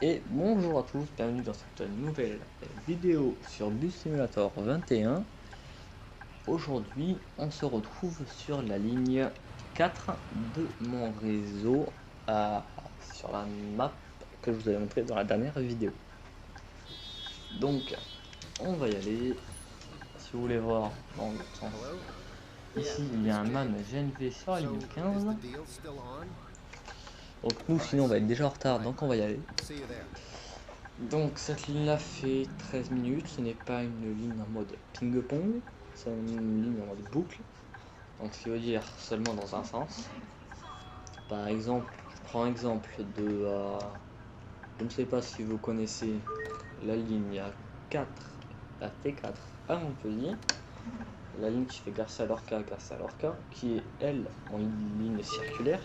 Et bonjour à tous, bienvenue dans cette nouvelle vidéo sur Bus Simulator 21. Aujourd'hui, on se retrouve sur la ligne 4 de mon réseau, sur la map que je vous avais montré dans la dernière vidéo. Donc, on va y aller. Si vous voulez voir dans l'autre sens, ici il y a un MAN GNV sur la ligne 15. Donc nous sinon on va être déjà en retard, donc on va y aller. Donc cette ligne là fait 13 minutes, ce n'est pas une ligne en mode ping-pong, c'est une ligne en mode boucle, donc ce qui veut dire seulement dans un sens. Par exemple, je prends exemple de, je ne sais pas si vous connaissez la ligne 4, la T4 à Montpellier, la ligne qui fait Garcia Lorca, qui est elle en ligne circulaire.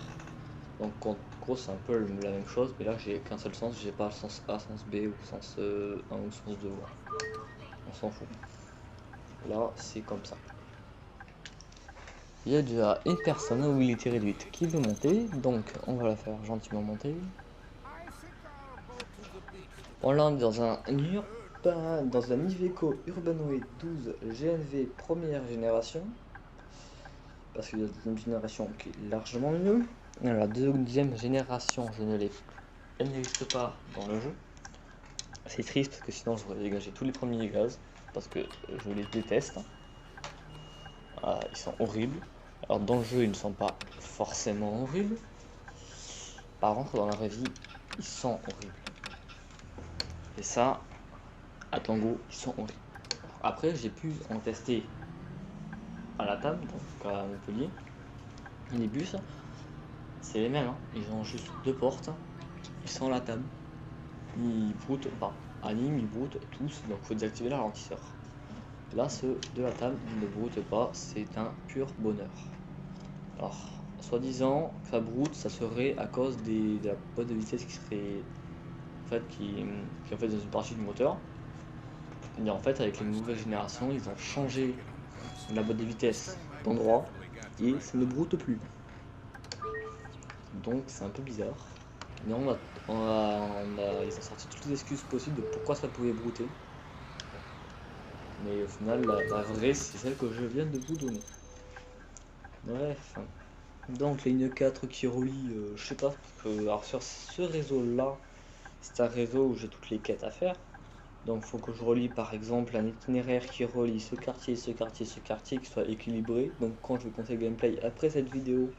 Donc en gros c'est un peu la même chose, mais là j'ai qu'un seul sens, j'ai pas le sens A, sens B ou sens 1 ou sens 2, on s'en fout. Là c'est comme ça. Il y a déjà une personne à mobilité réduite qui veut monter, donc on va la faire gentiment monter. On l'a dans un Iveco Urbanoe 12 GNV première génération, parce qu'il y a la deuxième génération qui est largement mieux. La deuxième génération, elle n'existe pas dans le jeu. C'est triste parce que sinon j'aurais dégagé tous les premiers gaz, parce que je les déteste. Ils sont horribles. Alors dans le jeu ils ne sont pas forcément horribles. Par contre dans la vraie vie ils sont horribles. Et ça, à Tango, ils sont horribles. Après j'ai pu en tester à la table, donc à Montpellier. Les bus, c'est les mêmes, hein. Ils ont juste deux portes, ils sont à la table. Ils broutent pas. Anime, ils broutent tous, donc il faut désactiver le ralentisseur. Là, ceux de la table ne broutent pas, c'est un pur bonheur. Alors, soi-disant, ça broute, ça serait à cause de la boîte de vitesse qui serait en fait, qui en fait dans une partie du moteur. Et en fait, avec les nouvelles générations, ils ont changé la boîte de vitesse d'endroit et ça ne broute plus. Donc, c'est un peu bizarre. Mais ils ont sorti toutes les excuses possibles de pourquoi ça pouvait brouter. Mais au final, la vraie, c'est celle que je viens de vous donner. Bref. Donc, la ligne 4 qui relie, je sais pas, parce que alors sur ce réseau-là, c'est un réseau où j'ai toutes les quêtes à faire. Donc, il faut que je relie par exemple un itinéraire qui relie ce quartier, ce quartier, ce quartier, qui soit équilibré. Donc, quand je vais compter le gameplay après cette vidéo,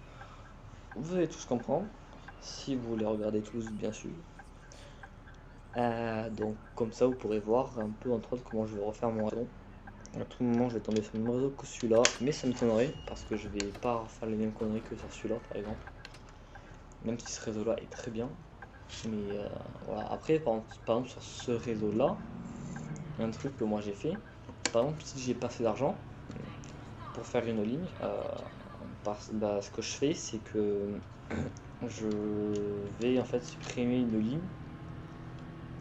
vous allez tous comprendre. Si vous voulez regarder tous, bien sûr. Donc, comme ça, vous pourrez voir un peu entre autres comment je vais refaire mon réseau. À tout moment, je vais tomber sur le même réseau que celui-là, mais ça m'étonnerait parce que je vais pas faire les mêmes conneries que sur celui-là, par exemple. Même si ce réseau-là est très bien. Mais voilà. Après, par exemple, sur ce réseau-là, un truc que moi j'ai fait, par exemple, si j'ai pas assez d'argent pour faire une ligne, ce que je fais, c'est que je vais en fait supprimer une ligne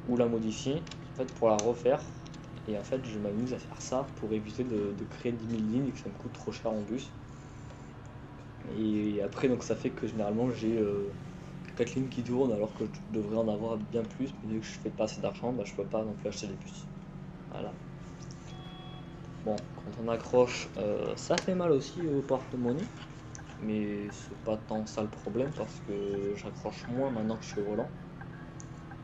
ou la modifier en fait, pour la refaire. Et en fait, je m'amuse à faire ça pour éviter de créer 10 000 lignes et que ça me coûte trop cher en bus. Et après, donc ça fait que généralement j'ai 4 lignes qui tournent alors que je devrais en avoir bien plus. Mais vu que je fais pas assez d'argent, je peux pas non plus acheter des bus. Voilà. Bon, quand on accroche, ça fait mal aussi au porte-monnaie. Mais c'est pas tant ça le problème parce que j'accroche moins maintenant que je suis au volant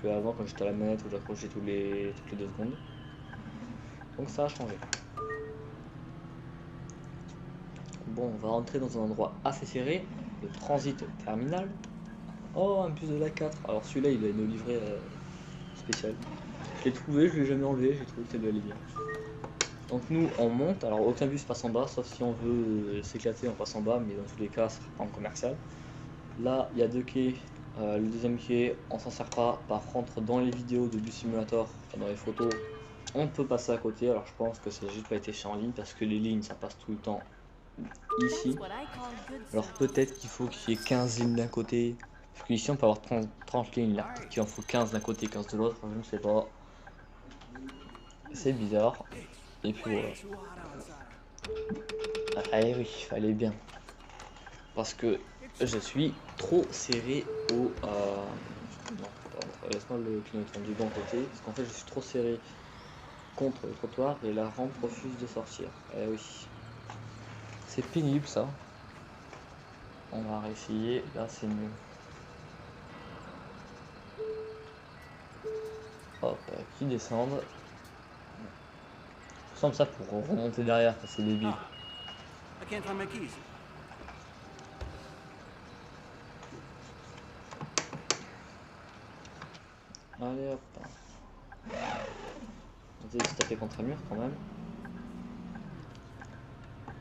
que avant quand j'étais à la manette où j'accrochais toutes les 2 secondes. Donc ça a changé. Bon, on va rentrer dans un endroit assez serré, le transit terminal. Oh, un bus de la 4. Alors celui-là, il a une livrée spéciale. Je l'ai trouvé, je l'ai jamais enlevé, j'ai trouvé que ça lui allait bien. Donc nous, on monte. Alors aucun bus passe en bas, sauf si on veut s'éclater, on passe en bas, mais dans tous les cas, ça sera pas en commercial. Là, il y a 2 quais. Le deuxième quai, on s'en sert pas. Par contre, dans les vidéos de Bus Simulator, dans les photos, on peut passer à côté. Alors je pense que c'est juste pas été fait en ligne parce que les lignes, ça passe tout le temps ici. Alors peut-être qu'il faut qu'il y ait 15 lignes d'un côté. Parce qu'ici on peut avoir 30 lignes là. Peut-être qu'il en faut 15 d'un côté, 15 de l'autre, je ne sais pas. C'est bizarre. Et puis voilà. Ah oui, il fallait bien. Parce que je suis trop serré au... non, laisse-moi le clignotant du bon côté, parce qu'en fait je suis trop serré contre le trottoir et la rampe refuse de sortir. Eh oui. C'est pénible ça. On va réessayer, là c'est mieux. Hop, qui descendent. Ça ressemble ça pour remonter derrière, c'est débile. I can't find my keys. Allez hop. On s'est tapé contre un mur quand même.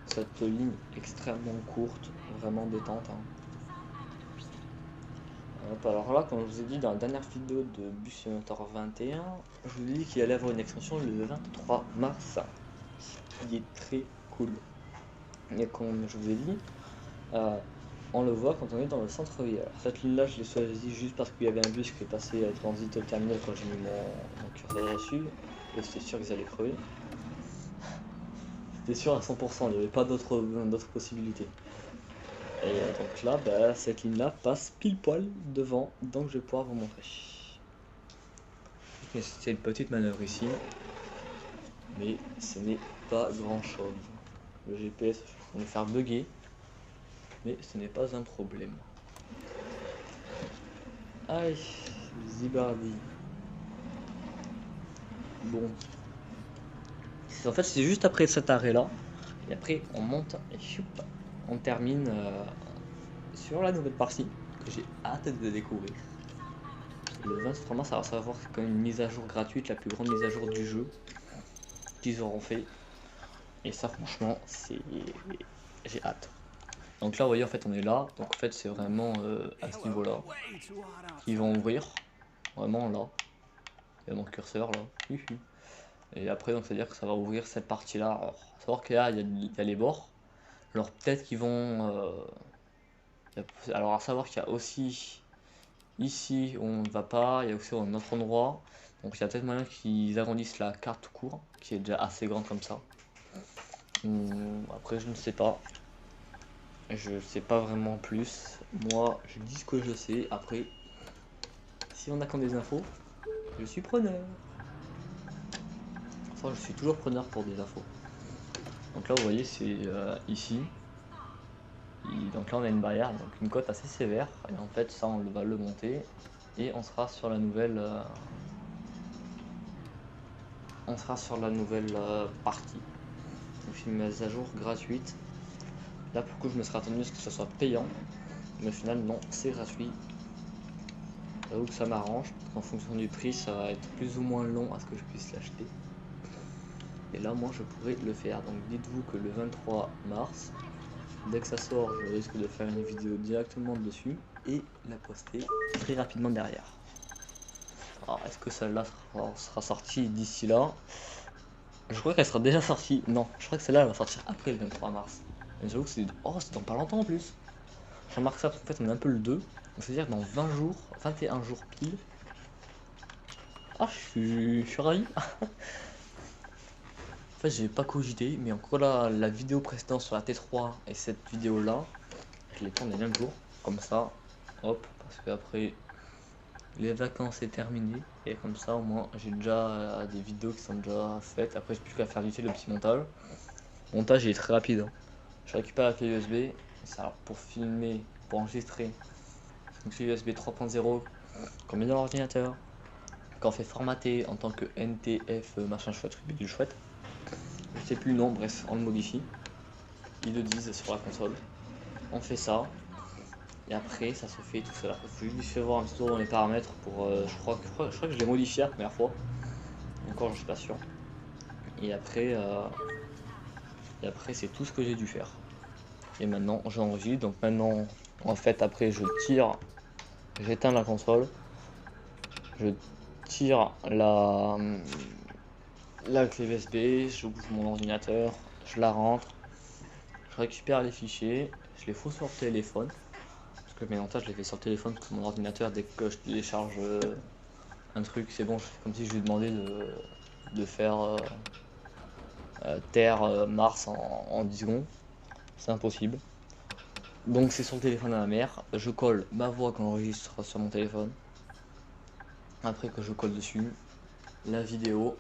Cette ligne extrêmement courte, vraiment détente. Hein. Hop, alors là, comme je vous ai dit dans la dernière vidéo de Bus Simulator 21, je vous ai dit qu'il allait avoir une extension le 23 mars, qui est très cool. Et comme je vous ai dit, on le voit quand on est dans le centre-ville. Alors cette ligne là je l'ai choisie juste parce qu'il y avait un bus qui est passé à transit au terminal quand j'ai mis mon curseur dessus, et c'était sûr qu'ils allaient crever. C'était sûr à 100%, il n'y avait pas d'autres possibilités. Et donc là, bah, cette ligne là passe pile poil devant, donc je vais pouvoir vous montrer. C'est une petite manœuvre ici, mais ce n'est pas grand chose. Le GPS va me faire bugger, mais ce n'est pas un problème. Allez, Zibardi. Bon. En fait, c'est juste après cet arrêt là. Et après, on monte et choup, on termine sur la nouvelle partie que j'ai hâte de découvrir. Le 23 mars, ça va savoir que c'est quand même une mise à jour gratuite, la plus grande mise à jour du jeu qu'ils auront fait. Et ça, franchement, c'est. J'ai hâte. Donc là, vous voyez, en fait, on est là. Donc en fait, c'est vraiment à ce niveau-là qu'ils vont ouvrir. Vraiment là. Il y a mon curseur là. Et après, donc, c'est-à-dire que ça va ouvrir cette partie-là. Alors, savoir qu'il y a les bords. Alors, peut-être qu'ils vont. Alors, à savoir qu'il y a aussi ici où on ne va pas. Il y a aussi un autre endroit. Donc, il y a peut-être moyen qu'ils agrandissent la carte tout court, qui est déjà assez grande comme ça. Après, je ne sais pas. Je sais pas vraiment plus. Moi, je dis ce que je sais. Après, si on a quand des infos, je suis preneur. Enfin, je suis toujours preneur pour des infos. Donc là, vous voyez, c'est ici. Donc là, on a une barrière, donc une cote assez sévère. Et en fait, ça, on va le monter. Et on sera sur la nouvelle... partie. Donc une mise à jour gratuite. Là, pour le coup, je me serais attendu à ce que ça soit payant. Mais au final, non, c'est gratuit. J'avoue que ça m'arrange. En fonction du prix, ça va être plus ou moins long à ce que je puisse l'acheter. Et là, moi, je pourrais le faire. Donc, dites-vous que le 23 mars, dès que ça sort, je risque de faire une vidéo directement dessus et la poster très rapidement derrière. Alors, est-ce que celle-là sera sortie d'ici là? Je crois qu'elle sera déjà sortie. Non, je crois que celle-là, elle va sortir après le 23 mars. Mais j'avoue que c'est... Oh, c'est dans pas longtemps en plus. Je remarque ça parce qu'en fait, on est un peu le 2. Donc, c'est-à-dire dans 20 jours, 21 jours pile. Ah, je suis ravi. En fait, j'ai pas cogité, mais encore là, la vidéo précédente sur la T3 et cette vidéo là, je les tourne les mêmes jours, comme ça, hop, parce qu'après les vacances c'est terminé, et comme ça au moins j'ai déjà des vidéos qui sont déjà faites. Après, j'ai plus qu'à faire vite fait le petit montage. Le montage il est très rapide, hein. Je récupère la clé USB, alors pour filmer, pour enregistrer, une clé USB 3.0 qu'on met dans l'ordinateur, qu'on fait formater en tant que NTF machin chouette, truc du chouette. Je sais plus le nom, bref, on le modifie. Ils le disent sur la console. On fait ça. Et après, ça se fait tout seul. Il faut juste faire voir un petit tour dans les paramètres pour. Je crois que je l'ai modifié la première fois. Encore, je suis pas sûr. Et après, c'est tout ce que j'ai dû faire. Et maintenant, j'enregistre. Donc maintenant, en fait, après, je tire. J'éteins la console. Je tire la clé USB. J'ouvre mon ordinateur. Je la rentre. Je récupère les fichiers, je les fous sur le téléphone, parce que mes montages je les fais sur le téléphone, parce que mon ordinateur, dès que je télécharge un truc, c'est bon, je fais comme si je lui demandais de faire Terre, Mars en 10 secondes, c'est impossible. Donc c'est sur le téléphone à ma mère, je colle ma voix qu'on enregistre sur mon téléphone, Après que je colle dessus la vidéo,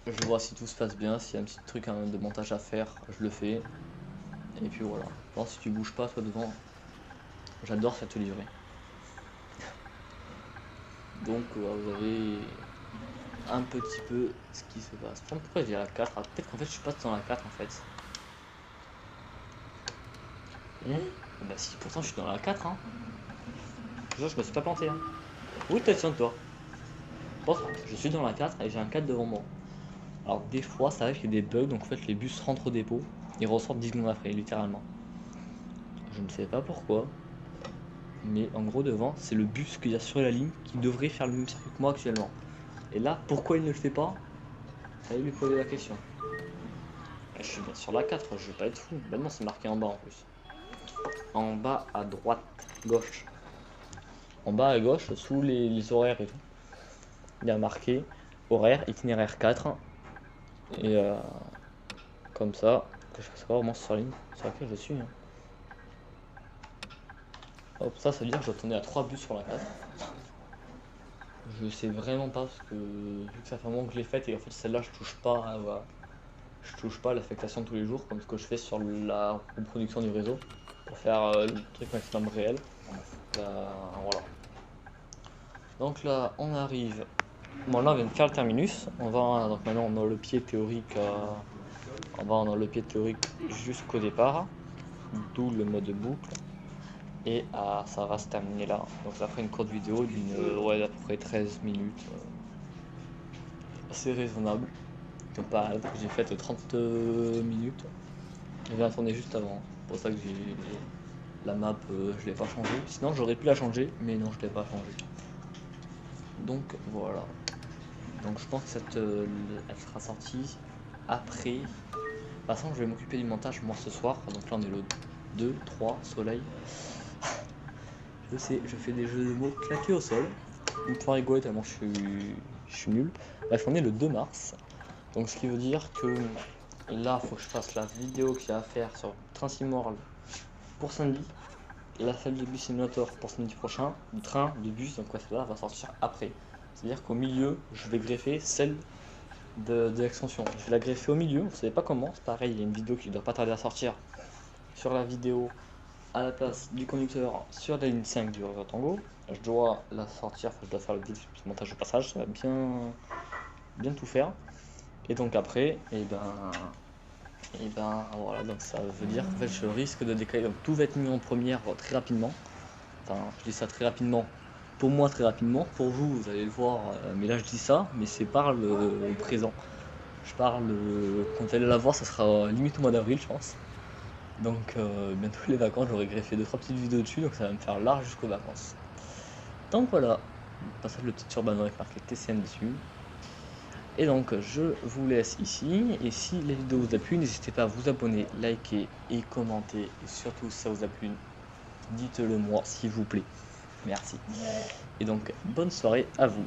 je vois si tout se passe bien, s'il y a un petit truc de montage à faire, je le fais. Et puis voilà. Alors, si tu bouges pas toi devant, j'adore ça te livrer. Donc vous avez un petit peu ce qui se passe. Pourquoi j'ai la 4? Peut-être qu'en fait je suis pas dans la 4 en fait. Bah si, pourtant je suis dans la 4 hein. Je me suis pas planté hein. Oui, tiens-toi. Je suis dans la 4 et j'ai un 4 devant moi. Alors des fois ça arrive qu'il y ait des bugs, donc en fait les bus rentrent au dépôt et ressortent 10 secondes après, littéralement. Je ne sais pas pourquoi, mais en gros devant c'est le bus qu'il y a sur la ligne qui devrait faire le même circuit que moi actuellement. Et là, pourquoi il ne le fait pas? Allez lui poser la question. Je suis bien sur la 4, je vais pas être fou. Ben non, c'est marqué en bas en plus. En bas à droite, gauche. En bas à gauche, sous les horaires et tout. Il y a marqué horaire itinéraire 4. Et comme ça, que je fasse savoir vraiment sur la ligne sur laquelle je suis. Hein. Hop, ça veut dire que je dois tourner à 3 bus sur la 4. Je sais vraiment pas parce que vu que ça fait un moment que je l'ai faite et en fait celle-là je touche pas je touche pas à l'affectation de tous les jours comme ce que je fais sur la reproduction du réseau pour faire le truc maximum réel. Voilà. Donc là on arrive. Bon là on vient de faire le terminus. On va donc maintenant on a le pied théorique. On a le pied théorique jusqu'au départ. D'où le mode boucle. Et ça va se terminer là. Donc ça fera une courte vidéo d'une d'à peu près 13 minutes. Assez raisonnable. Pas que j'ai fait 30 minutes. Je viens tourner juste avant. C'est pour ça que j'ai la map, je l'ai pas changée. Sinon j'aurais pu la changer, mais non je l'ai pas changée. Donc voilà. Donc je pense que elle sera sortie après. De toute façon je vais m'occuper du montage moi ce soir. Donc là on est le 2, 3, soleil. Je sais, je fais des jeux de mots claqués au sol. Une fois rigoler tellement je suis nul. Bref, on est le 2 mars. Donc ce qui veut dire que là, il faut que je fasse la vidéo qu'il y a à faire sur Train-Simorl pour samedi. La salle de bus simulator pour samedi prochain. Le train de bus, donc celle-là va sortir après. C'est-à-dire qu'au milieu, je vais greffer celle de l'extension. Je vais la greffer au milieu, vous savez pas comment. C'est pareil, il y a une vidéo qui ne doit pas tarder à sortir sur la vidéo à la place du conducteur sur la ligne 5 du Réseau Tango. Je dois la sortir, je dois faire le petit montage de passage, ça va bien tout faire. Et donc après, et ben voilà, donc ça veut dire qu'en fait je risque de décaler, donc tout va être mis en première très rapidement. Enfin, je dis ça très rapidement, pour moi très rapidement, pour vous, vous allez le voir, mais là je dis ça, mais c'est par le présent. Je parle, quand vous allez la voir, ça sera limite au mois d'avril, je pense. Donc bientôt les vacances, j'aurai greffé 2-3 petites vidéos dessus, donc ça va me faire large jusqu'aux vacances. Donc voilà, passage le petit turban avec marqué TCM dessus. Et donc je vous laisse ici, et si la vidéo vous a plu, n'hésitez pas à vous abonner, liker et commenter, et surtout si ça vous a plu, dites-le moi s'il vous plaît. Merci. Et donc bonne soirée à vous.